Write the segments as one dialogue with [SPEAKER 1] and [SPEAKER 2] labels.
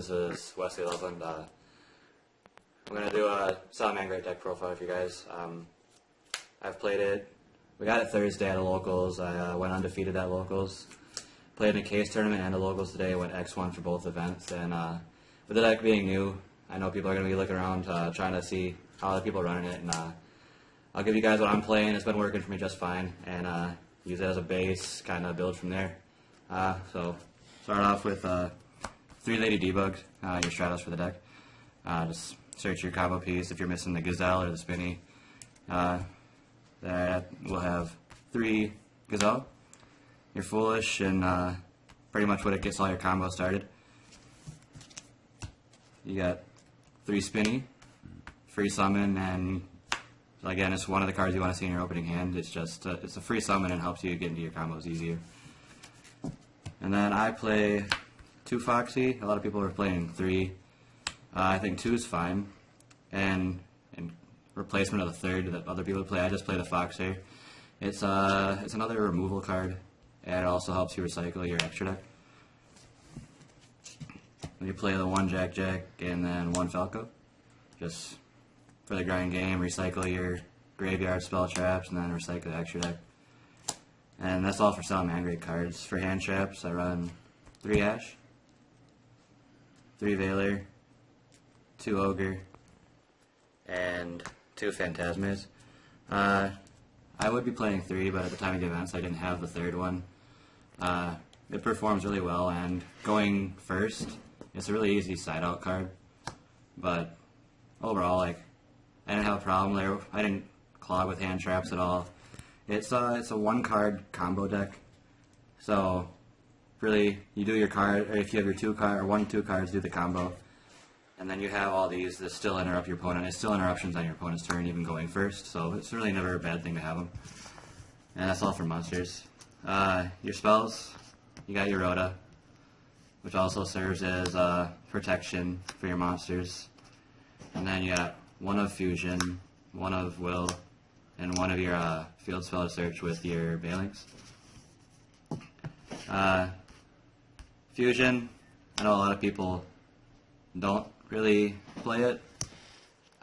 [SPEAKER 1] This is Wesley, Loveland. I'm going to do a Salamangreat deck profile for you guys. I've played it. We got it Thursday at a locals. I went undefeated at locals. Played in a case tournament and a locals today. Went X1 for both events. And with the deck being new, I know people are going to be looking around trying to see how other people are running it. And I'll give you guys what I'm playing. It's been working for me just fine. And use it as a base, kind of build from there. So start off with 3 Lady Debugs, your Stratos for the deck. Just search your combo piece if you're missing the Gazelle or the Spinny. That will have 3 Gazelle. You're Foolish, and pretty much what it gets all your combos started. You got 3 Spinny, free summon, and again, it's one of the cards you want to see in your opening hand. It's just it's a free summon and helps you get into your combos easier. And then I play 2 Foxy. A lot of people are playing 3. I think 2 is fine. And in replacement of the 3rd that other people play, I just play the Foxy. It's another removal card, and it also helps you recycle your extra deck. You play the 1 Jack Jack and then 1 Falco. Just for the grind game, recycle your graveyard spell traps and then recycle the extra deck. And that's all for Salamangreat cards. For hand traps, I run 3 Ash, 3 Veiler, 2 Ogre, and 2 Phantasmas. I would be playing 3, but at the time of the events I didn't have the 3rd one. It performs really well, and going first, it's a really easy side-out card. But overall, I didn't have a problem there. I didn't clog with hand traps at all. It's a 1-card combo deck. So really, you do your card, or if you have your 1-2 cards, do the combo, and then you have all these that still interrupt your opponent. It's still interruptions on your opponent's turn, even going first. So it's really never a bad thing to have them. And that's all for monsters. Your spells, you got your Rhoda, which also serves as protection for your monsters. And then you got 1 of Fusion, 1 of Will, and 1 of your field spell to search with your Bailings. Fusion, I know a lot of people don't really play it.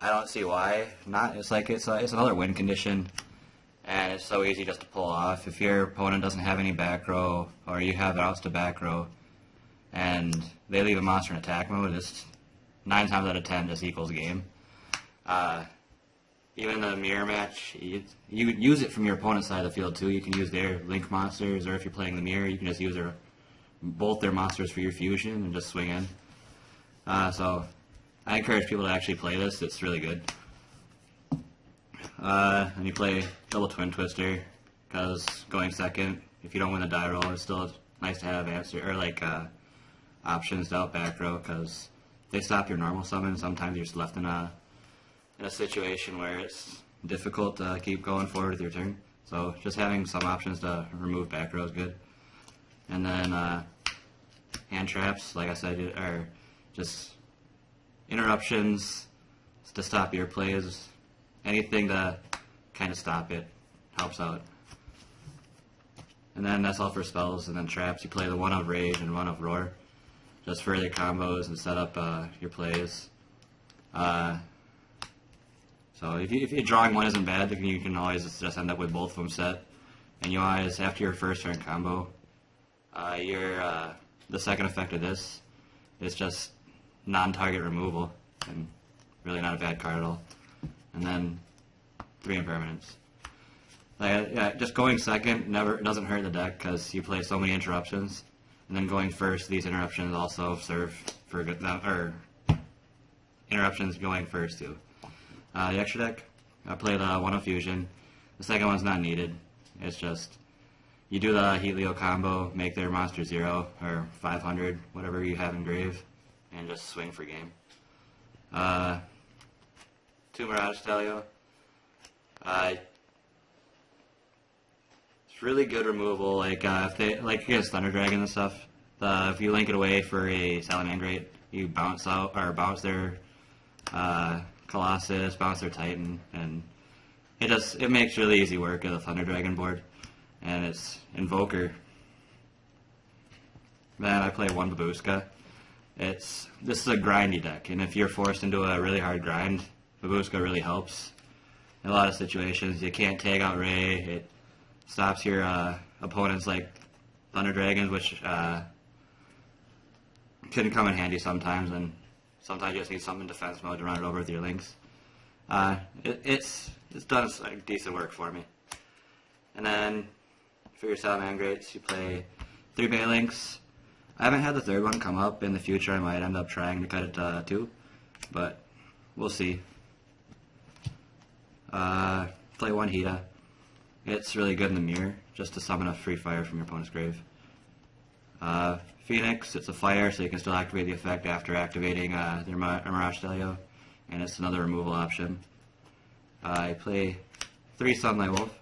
[SPEAKER 1] I don't see why not. It's another win condition, and it's so easy just to pull off. If your opponent doesn't have any back row, or you have outs to back row, and they leave a monster in attack mode, it's 9 times out of 10 just equals game. Even the mirror match, you use it from your opponent's side of the field too. You can use their link monsters, or if you're playing the mirror, you can just use both their monsters for your fusion and just swing in. So I encourage people to actually play this. It's really good. And you play double Twin Twister, because going second, if you don't win the die roll, it's still nice to have options to out back row, because they stop your normal summon. Sometimes you're just left in a situation where it's difficult to keep going forward with your turn. So just having some options to remove back row is good. And then hand traps, like I said, are just interruptions to stop your plays. Anything to kind of stop it helps out. And then that's all for spells. And then traps, you play the 1 of Rage and 1 of Roar, just for the combos and set up your plays. So if you're drawing 1 isn't bad, you can always just end up with both of them set. And you always, after your first turn combo, the second effect of this is just non-target removal, and really not a bad card at all. And then 3 impermanents. Just going second doesn't hurt the deck, because you play so many interruptions. And then going first, these interruptions also serve for a good, interruptions going first too. The extra deck, I play the 1 of Fusion. The second one's not needed. It's just, you do the Heat Leo combo, make their monster 0 or 500, whatever you have in grave, and just swing for game. 2 Mirage Stalio. It's really good removal. If they against Thunder Dragon and stuff, if you link it away for a Salamangreat, you bounce their Colossus, bounce their Titan, and it makes really easy work of the Thunder Dragon board. And it's Invoker. Then I play 1 Babushka. This is a grindy deck, and if you're forced into a really hard grind, Babushka really helps. In a lot of situations, you can't tag out Ray. It stops your opponents like Thunder Dragons, which can come in handy sometimes, and sometimes you just need something in defense mode to run it over with your links. It's done like, decent work for me. And then for your Salamangreats, you play 3 Bay Links. I haven't had the third one come up. In the future, I might end up trying to cut it to 2, but we'll see. Play 1 Hita. It's really good in the mirror, just to summon a free fire from your opponent's grave. Phoenix, it's a fire, so you can still activate the effect after activating their Mirage Delio, and it's another removal option. I play 3 Sunlight Wolf.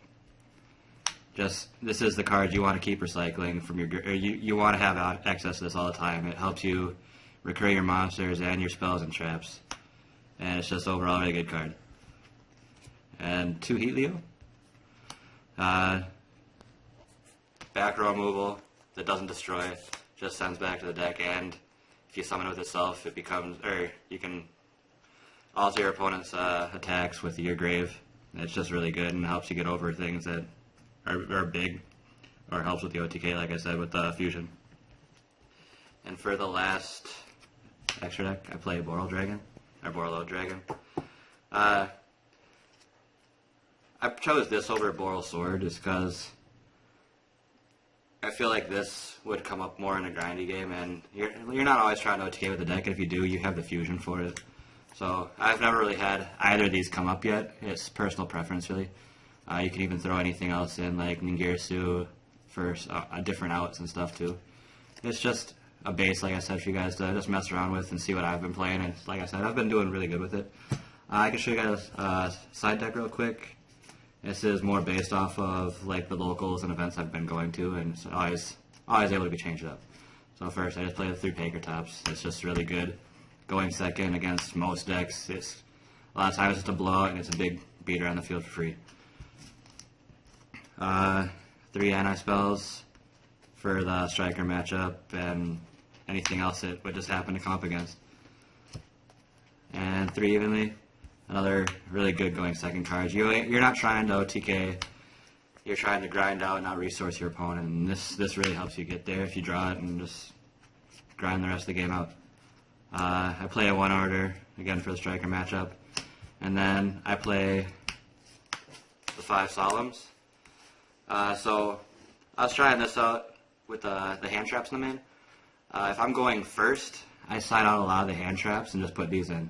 [SPEAKER 1] This is the card you want to keep recycling from your. You want to have access to this all the time. It helps you recur your monsters and your spells and traps, and it's just overall a really good card. And 2 Heat Leo. Back row removal that doesn't destroy, just sends back to the deck, and if you summon it with itself, it becomes, or you can alter your opponent's attacks with your grave. It's just really good and helps you get over things that are big, or helps with the OTK, like I said, with the fusion. And for the last extra deck, I play Borrel Dragon. I chose this over Borrel Sword just because I feel like this would come up more in a grindy game, and you're not always trying to OTK with the deck, and if you do, you have the fusion for it. So I've never really had either of these come up yet. It's personal preference, really. You can even throw anything else in, like Ningirsu for different outs and stuff, too. It's just a base, like I said, for you guys to just mess around with and see what I've been playing, and like I said, I've been doing really good with it. I can show you guys a side deck real quick. This is more based off of like the locals and events I've been going to, and it's always able to be changed up. So first, I just play the 3 Pankratops. It's just really good. Going second against most decks, it's a lot of times it's a blowout, and it's a big beater on the field for free. 3 anti-spells for the striker matchup, and anything else that would just happen to come up against. And 3 evenly. Another really good going second card. You're not trying to OTK. You're trying to grind out and not resource your opponent. And this really helps you get there if you draw it and just grind the rest of the game out. I play a 1 order again for the striker matchup, and then I play the 5 Solemns. So I was trying this out with the hand traps in the main. If I'm going first, I slide out a lot of the hand traps and just put these in.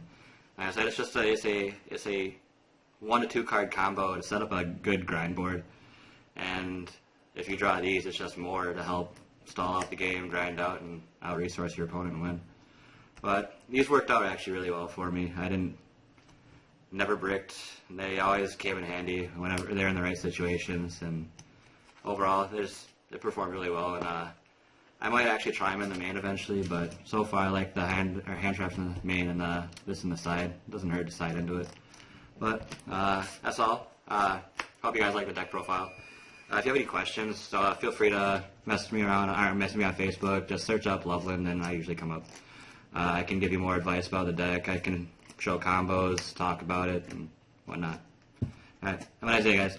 [SPEAKER 1] Like I said, it's a 1 to 2 card combo to set up a good grind board, and if you draw these, it's just more to help stall out the game, grind out, and out resource your opponent and win. But these worked out actually really well for me. Never bricked. They always came in handy whenever they're in the right situations, and overall, they performed really well. And I might actually try them in the main eventually, but so far I like the hand traps in the main and this in the side. It doesn't hurt to side into it. But that's all. Hope you guys like the deck profile. If you have any questions, feel free to message me around or message me on Facebook. Just search up Loveland, and I usually come up. I can give you more advice about the deck. I can show combos, talk about it, and whatnot. Alright, have a nice day, guys.